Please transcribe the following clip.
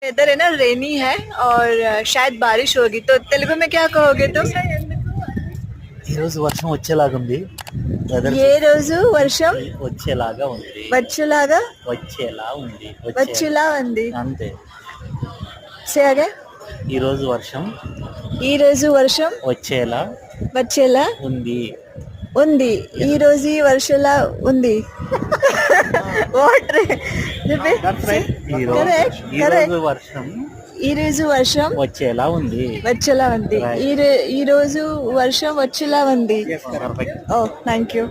Weather है ना रेनी है और शायद बारिश होगी, तो तेलुगु में क्या कहोगे तुम? ఈ రోజు వర్షం వచ్చేలాగుంది. వెదర్ ఏ రోజు వర్షం వచ్చేలాగా ఉంది. వచ్చేలాగా వచ్చేలా ఉంది. వచ్చేలా ఉంది. అంతే. సే అగైన్. ఈ రోజు వర్షం ఈ రోజు వర్షం వచ్చేలా వచ్చేలా ఉంది. ఉంది. ఈ రోజు ఈ వర్షంలా ఉంది. వాట్ ఈ రోజు వర్షం ఈ రోజు వర్షం వచ్చేలా ఉంది. వచ్చేలా ఉంది. ఈ రోజు వర్షం వచ్చేలా ఉంది. Perfect. Oh thank you.